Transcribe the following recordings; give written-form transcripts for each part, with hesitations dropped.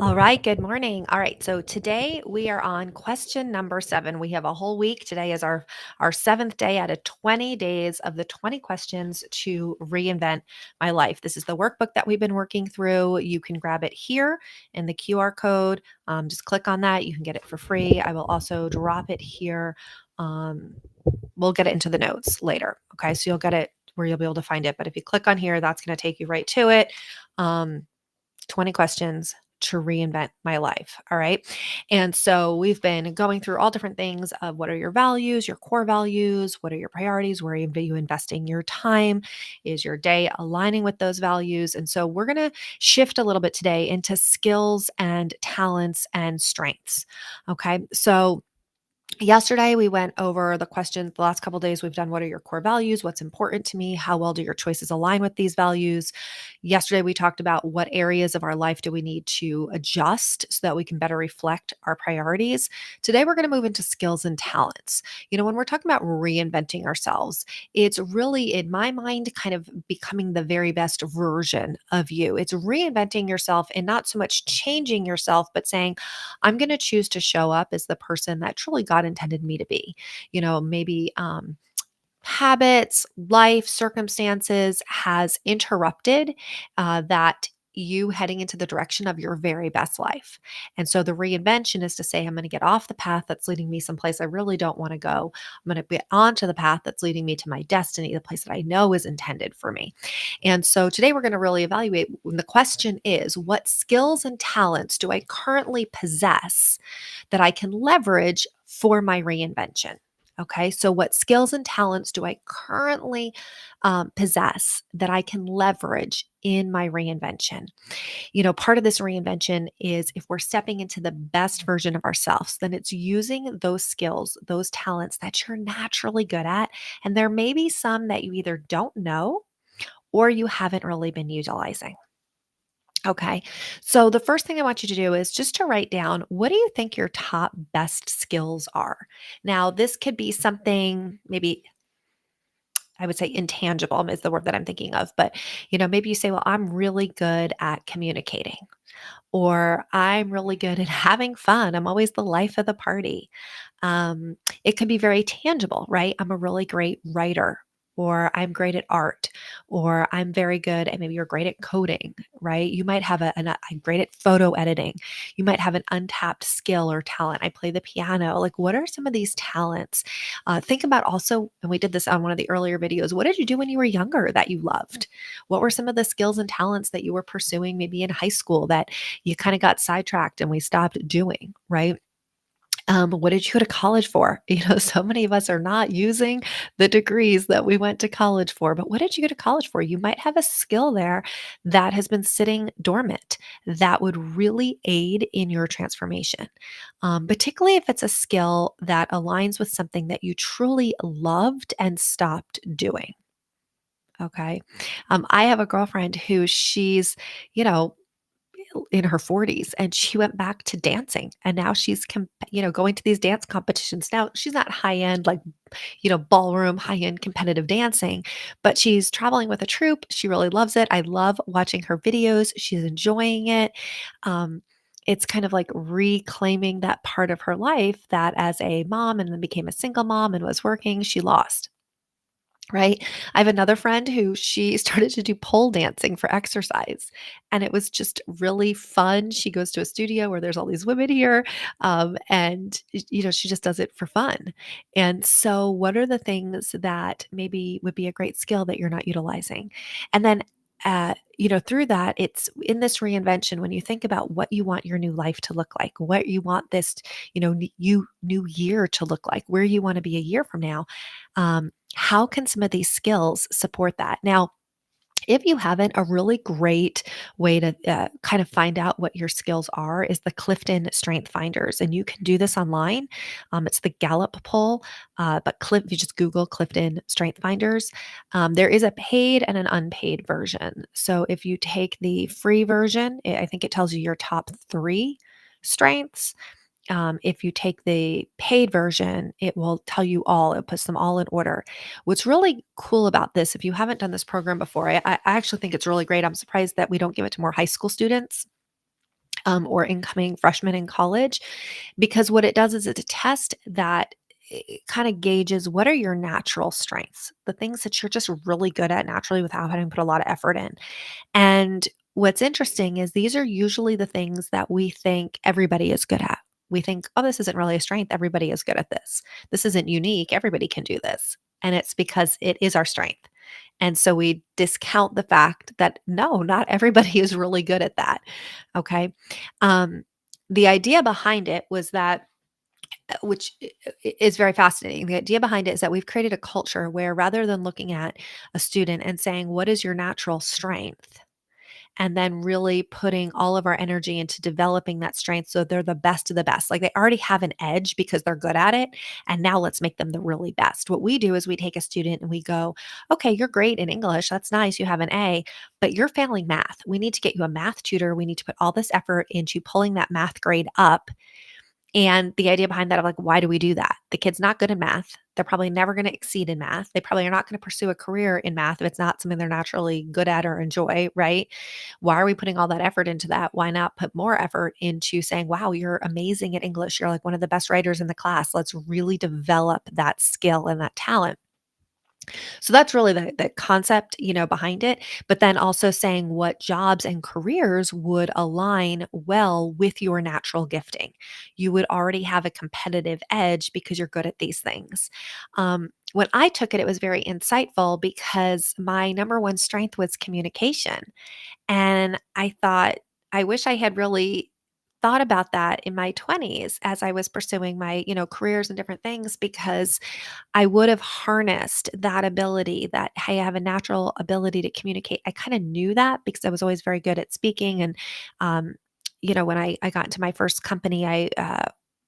All right, good morning. All right, so today we are on question number 7. We have a whole week. Today is our 7th day out of 20 days of the 20 questions to reinvent my life. This is the workbook that we've been working through. You can grab it here in the QR code. Just click on that. You can get it for free. I will also drop it here. Um, we'll get it into the notes later. Okay, so you'll get it where you'll be able to find it. But if you click on here, that's going to take you right to it. Um, 20 questions to reinvent my life. All right. And so we've been going through all different things of what are your values, your core values, what are your priorities, where are you investing your time, is your day aligning with those values. And so we're going to shift a little bit today into skills and talents and strengths. Okay. So yesterday, we went over the questions. The last couple of days, we've done what are your core values? What's important to me? How well do your choices align with these values? Yesterday, we talked about what areas of our life do we need to adjust so that we can better reflect our priorities. Today, we're going to move into skills and talents. When we're talking about reinventing ourselves, it's really, in my mind, kind of becoming the very best version of you. It's reinventing yourself and not so much changing yourself, but saying, I'm going to choose to show up as the person that truly God intended me to be. Maybe habits, life circumstances has interrupted that you heading into the direction of your very best life. And so the reinvention is to say, I'm going to get off the path that's leading me someplace I really don't want to go. I'm going to get onto the path that's leading me to my destiny, the place that I know is intended for me. And so today we're going to really evaluate. The question is, what skills and talents do I currently possess that I can leverage for my reinvention? Okay, so what skills and talents do I currently possess that I can leverage in my reinvention? Part of this reinvention is if we're stepping into the best version of ourselves, then it's using those skills, those talents that you're naturally good at. And there may be some that you either don't know or you haven't really been utilizing. Okay. So the first thing I want you to do is just to write down, what do you think your top best skills are? Now, this could be something maybe I would say intangible is the word that I'm thinking of, but maybe you say, well, I'm really good at communicating, or I'm really good at having fun. I'm always the life of the party. It can be very tangible, right? I'm a really great writer, or I'm great at art, or I'm very good and maybe you're great at coding, right? You might have I'm great at photo editing. You might have an untapped skill or talent. I play the piano. Like, what are some of these talents? Think about also, and we did this on one of the earlier videos, what did you do when you were younger that you loved? What were some of the skills and talents that you were pursuing maybe in high school that you kind of got sidetracked and we stopped doing, right? What did you go to college for? So many of us are not using the degrees that we went to college for, but what did you go to college for? You might have a skill there that has been sitting dormant that would really aid in your transformation, particularly if it's a skill that aligns with something that you truly loved and stopped doing. Okay. I have a girlfriend who she's, you know, in her 40s and she went back to dancing and now she's going to these dance competitions. Now she's not high end like ballroom high end competitive dancing, but she's traveling with a troupe. She really loves it. I love watching her videos. She's enjoying it. um, it's kind of like reclaiming that part of her life that as a mom and then became a single mom and was working, she lost. Right? I have another friend who she started to do pole dancing for exercise, and it was just really fun. She goes to a studio where there's all these women here, and she just does it for fun. And so, what are the things that maybe would be a great skill that you're not utilizing? And then, through that, it's in this reinvention when you think about what you want your new life to look like, what you want this, new year to look like, where you want to be a year from now. How can some of these skills support that? Now, if you haven't, a really great way to kind of find out what your skills are is the Clifton Strength Finders. And you can do this online. It's the Gallup poll, but if you just Google Clifton Strength Finders, there is a paid and an unpaid version. So if you take the free version, I think it tells you your top 3 strengths. If you take the paid version, it will tell you all, it puts them all in order. What's really cool about this, if you haven't done this program before, I actually think it's really great. I'm surprised that we don't give it to more high school students. or incoming freshmen in college, because what it does is it's a test that it kind of gauges what are your natural strengths, the things that you're just really good at naturally without having to put a lot of effort in. And what's interesting is these are usually the things that we think everybody is good at. We think, oh, this isn't really a strength. Everybody is good at this. This isn't unique. Everybody can do this. And it's because it is our strength. And so we discount the fact that no, not everybody is really good at that. Okay. Um, the idea behind it was that, which is very fascinating. The idea behind it is that we've created a culture where rather than looking at a student and saying, what is your natural strength? And then really putting all of our energy into developing that strength so they're the best of the best. Like they already have an edge because they're good at it. And now let's make them the really best. What we do is we take a student and we go, okay, you're great in English. That's nice. You have an A, but you're failing math. We need to get you a math tutor. We need to put all this effort into pulling that math grade up. And the idea behind that of like, why do we do that? The kid's not good in math. They're probably never going to exceed in math. They probably are not going to pursue a career in math if it's not something they're naturally good at or enjoy, right? Why are we putting all that effort into that? Why not put more effort into saying, wow, you're amazing at English. You're like one of the best writers in the class. Let's really develop that skill and that talent. So that's really the concept, behind it, but then also saying what jobs and careers would align well with your natural gifting. You would already have a competitive edge because you're good at these things. When I took it, it was very insightful because my number one strength was communication. And I thought, I wish I had really thought about that in my 20s as I was pursuing my, careers and different things because I would have harnessed that ability that, hey, I have a natural ability to communicate. I kind of knew that because I was always very good at speaking. And, when I got into my first company, I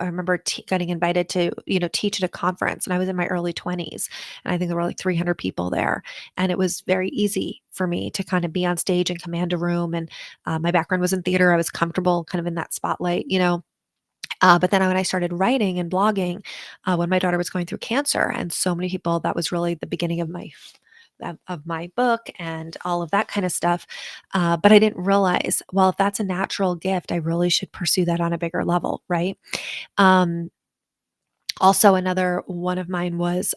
remember getting invited to, teach at a conference and I was in my early 20s. And I think there were like 300 people there. And it was very easy for me to kind of be on stage and command a room. And my background was in theater. I was comfortable kind of in that spotlight. But then when I started writing and blogging, when my daughter was going through cancer, and so many people, that was really the beginning of my book and all of that kind of stuff. But I didn't realize, well, if that's a natural gift, I really should pursue that on a bigger level, right? Um, Also, another one of mine was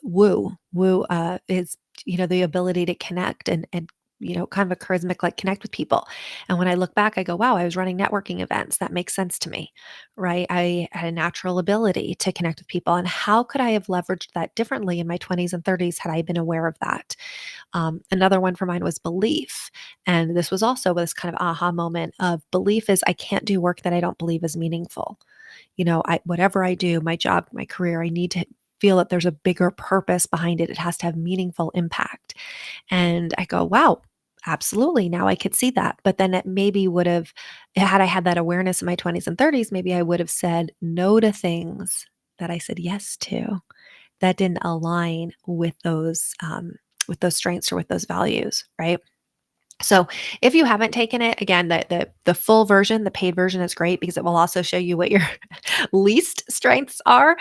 woo. Woo is the ability to connect and kind of a charismatic like connect with people. And when I look back, I go, wow, I was running networking events. That makes sense to me, right? I had a natural ability to connect with people. And how could I have leveraged that differently in my 20s and 30s had I been aware of that? Another one for mine was belief. And this was also this kind of aha moment of belief is I can't do work that I don't believe is meaningful. Whatever I do, my job, my career, I need to feel that there's a bigger purpose behind it. It has to have meaningful impact. And I go, wow, absolutely. Now I could see that. But then it maybe would have, had I had that awareness in my 20s and 30s, maybe I would have said no to things that I said yes to that didn't align with those strengths or with those values, right? So if you haven't taken it, again, the full version, the paid version is great because it will also show you what your least strengths are.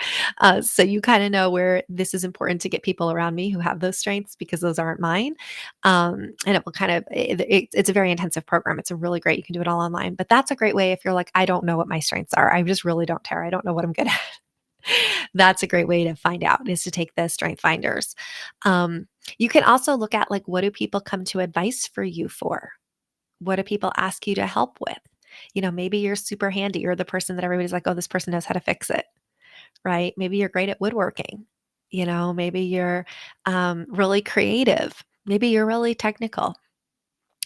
So you kind of know where this is important to get people around me who have those strengths because those aren't mine. And it will kind of, it's a very intensive program. It's a really great, you can do it all online, but that's a great way if you're like, I don't know what my strengths are. I just really don't care. I don't know what I'm good at. That's a great way to find out is to take the strength finders. You can also look at like, what do people come to advice for you for? What do people ask you to help with? Maybe you're super handy. You're the person that everybody's like, oh, this person knows how to fix it, right? Maybe you're great at woodworking. Maybe you're really creative. Maybe you're really technical.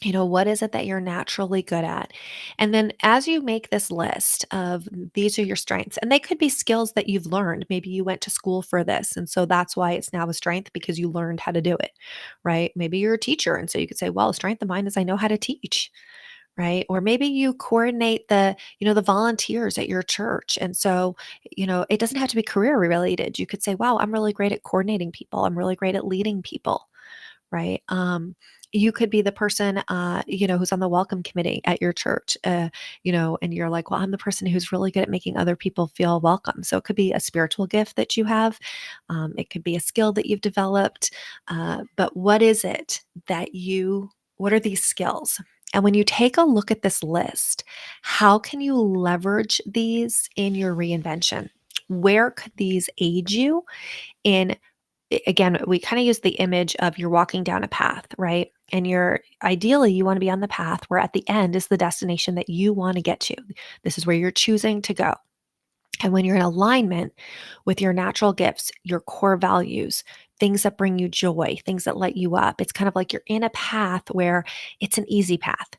What is it that you're naturally good at? And then as you make this list of these are your strengths, and they could be skills that you've learned. Maybe you went to school for this. And so that's why it's now a strength because you learned how to do it, right? Maybe you're a teacher. And so you could say, well, a strength of mine is I know how to teach. Right. Or maybe you coordinate the volunteers at your church. And so, it doesn't have to be career related. You could say, wow, I'm really great at coordinating people. I'm really great at leading people right? You could be the person, who's on the welcome committee at your church, and you're like, well, I'm the person who's really good at making other people feel welcome. So it could be a spiritual gift that you have. It could be a skill that you've developed. But what is it what are these skills? And when you take a look at this list, how can you leverage these in your reinvention? Where could these aid you in again, we kind of use the image of you're walking down a path, right? And you're ideally you want to be on the path where at the end is the destination that you want to get to. This is where you're choosing to go. And when you're in alignment with your natural gifts, your core values, things that bring you joy, things that light you up, it's kind of like you're in a path where it's an easy path.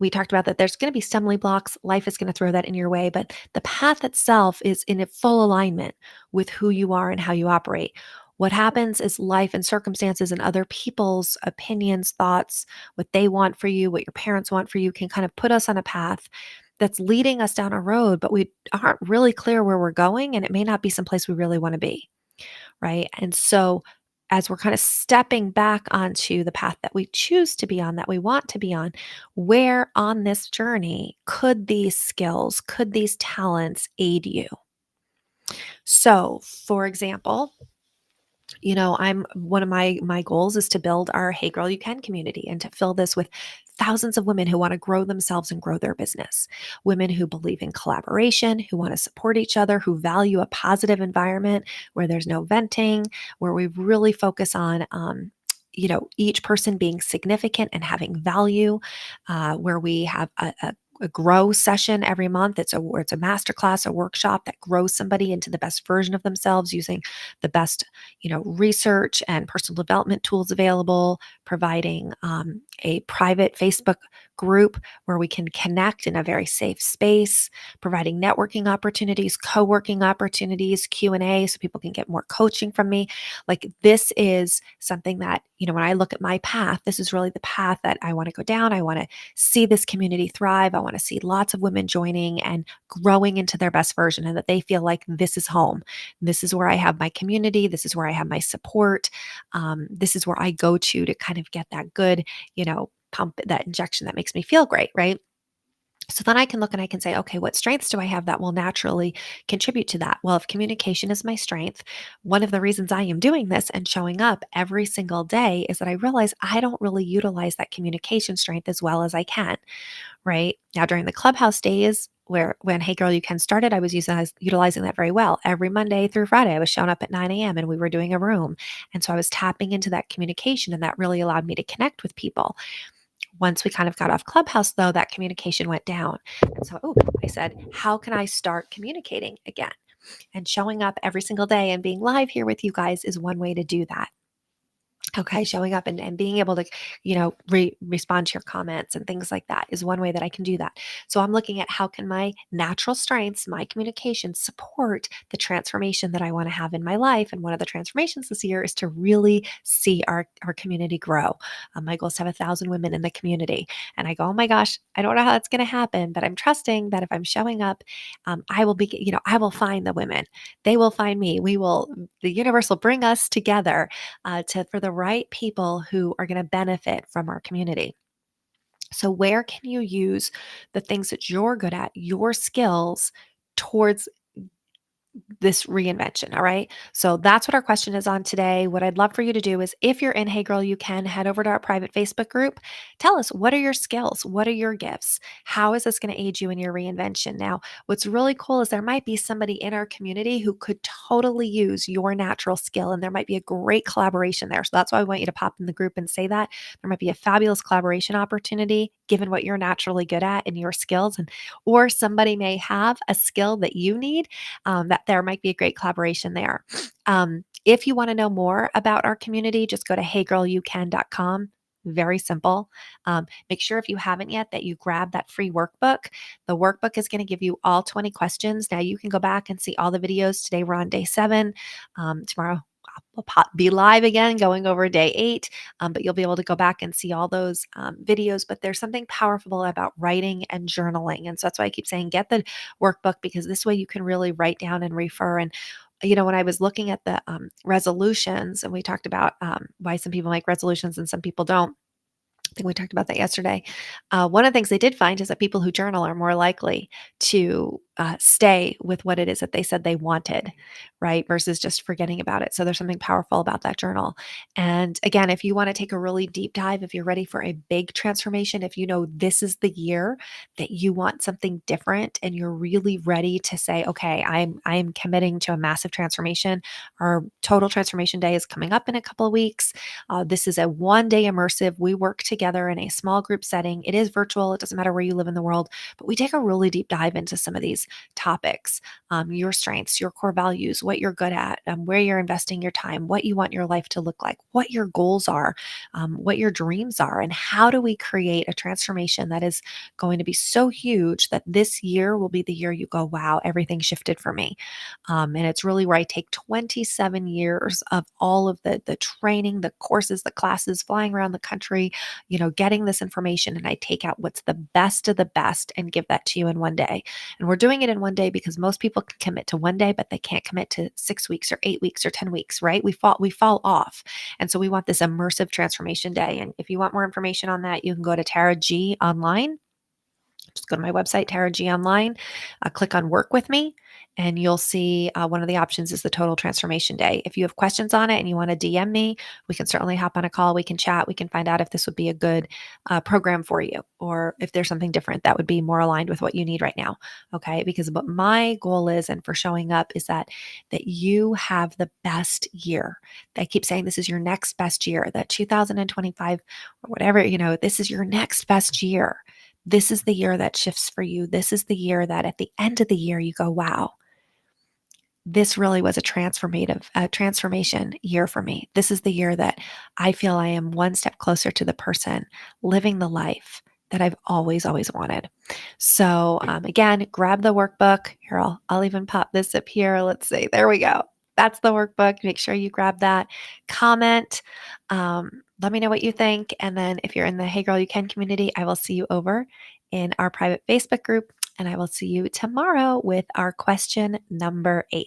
We talked about that there's going to be stumbling blocks. Life is going to throw that in your way, but the path itself is in a full alignment with who you are and how you operate. What happens is life and circumstances and other people's opinions, thoughts, what they want for you, what your parents want for you can kind of put us on a path that's leading us down a road, but we aren't really clear where we're going. And it may not be someplace we really want to be. Right. And so, as we're kind of stepping back onto the path that we choose to be on, that we want to be on, where on this journey could these skills, could these talents aid you? So, for example, I'm one of my goals is to build our Hey Girl You Can community and to fill this with thousands of women who want to grow themselves and grow their business. Women who believe in collaboration, who want to support each other, who value a positive environment where there's no venting, where we really focus on each person being significant and having value, where we have a grow session every month. It's a masterclass, a workshop that grows somebody into the best version of themselves using the best research and personal development tools available, providing a private Facebook group where we can connect in a very safe space, providing networking opportunities, co-working opportunities, Q&A so people can get more coaching from me. Like this is something that, when I look at my path, this is really the path that I want to go down. I want to see this community thrive. I want to see lots of women joining and growing into their best version and that they feel like this is home. This is where I have my community. This is where I have my support. This is where I go to kind of get that good, pump, that injection that makes me feel great, right? So then I can look and I can say, okay, what strengths do I have that will naturally contribute to that? Well, if communication is my strength, one of the reasons I am doing this and showing up every single day is that I realize I don't really utilize that communication strength as well as I can, right? Now, during the clubhouse days, when Hey Girl You Can started, I was utilizing that very well. Every Monday through Friday, I was showing up at 9 a.m. and we were doing a room. And so I was tapping into that communication, and that really allowed me to connect with people. Once we kind of got off Clubhouse, though, that communication went down. And so, I said, how can I start communicating again? And showing up every single day and being live here with you guys is one way to do that. Okay, showing up and being able to, respond to your comments and things like that is one way that I can do that. So I'm looking at how can my natural strengths, my communication support the transformation that I want to have in my life. And one of the transformations this year is to really see our community grow. My goal is to have 1,000 women in the community. And I go, oh my gosh, I don't know how that's going to happen, but I'm trusting that if I'm showing up, I will be, I will find the women. They will find me. The universe will bring us together for the right people who are going to benefit from our community. So, where can you use the things that you're good at, your skills, towards this reinvention? All right. So that's what our question is on today. What I'd love for you to do is if you're in Hey Girl You Can, head over to our private Facebook group. Tell us, what are your skills? What are your gifts? How is this going to aid you in your reinvention? Now, what's really cool is there might be somebody in our community who could totally use your natural skill, and there might be a great collaboration there. So that's why I want you to pop in the group and say that. There might be a fabulous collaboration opportunity given what you're naturally good at and your skills, or somebody may have a skill that you need, that there might be a great collaboration there. If you want to know more about our community, just go to heygirlyoucan.com. Very simple. Make sure if you haven't yet that you grab that free workbook. The workbook is going to give you all 20 questions. Now you can go back and see all the videos. Today we're on day 7. Tomorrow be live again going over day 8, but you'll be able to go back and see all those videos. But there's something powerful about writing and journaling, and so that's why I keep saying get the workbook, because this way you can really write down and refer. And when I was looking at the resolutions, and we talked about why some people make resolutions and some people don't. I think we talked about that yesterday. One of the things they did find is that people who journal are more likely to stay with what it is that they said they wanted, right? Versus just forgetting about it. So there's something powerful about that journal. And again, if you want to take a really deep dive, if you're ready for a big transformation, if you know this is the year that you want something different and you're really ready to say, okay, I'm committing to a massive transformation. Our total transformation day is coming up in a couple of weeks. This is a 1 day immersive. We work together in a small group setting. It is virtual. It doesn't matter where you live in the world, but we take a really deep dive into some of these topics, your strengths, your core values, what you're good at, where you're investing your time, what you want your life to look like, what your goals are, what your dreams are, and how do we create a transformation that is going to be so huge that this year will be the year you go, wow, everything shifted for me. And it's really where I take 27 years of all of the training, the courses, the classes, flying around the country, getting this information, and I take out what's the best of the best and give that to you in 1 day. And we're doing it in 1 day because most people can commit to 1 day, but they can't commit to 6 weeks or 8 weeks or 10 weeks, right? We fall off. And so we want this immersive transformation day. And if you want more information on that, you can go to Tara G online. Just go to my website, Tara G Online, click on Work with Me, and you'll see one of the options is the Total Transformation Day. If you have questions on it and you want to DM me, we can certainly hop on a call. We can chat. We can find out if this would be a good program for you, or if there's something different that would be more aligned with what you need right now. Okay, because what my goal is, and for showing up, is that you have the best year. I keep saying this is your next best year. That 2025 or whatever, this is your next best year. This is the year that shifts for you. This is the year that at the end of the year, you go, wow, this really was a transformation year for me. This is the year that I feel I am one step closer to the person living the life that I've always, always wanted. So again, grab the workbook. Here, I'll even pop this up here. Let's see. There we go. That's the workbook. Make sure you grab that. Comment. Let me know what you think. And then if you're in the Hey Girl You Can community, I will see you over in our private Facebook group. And I will see you tomorrow with our question number 8.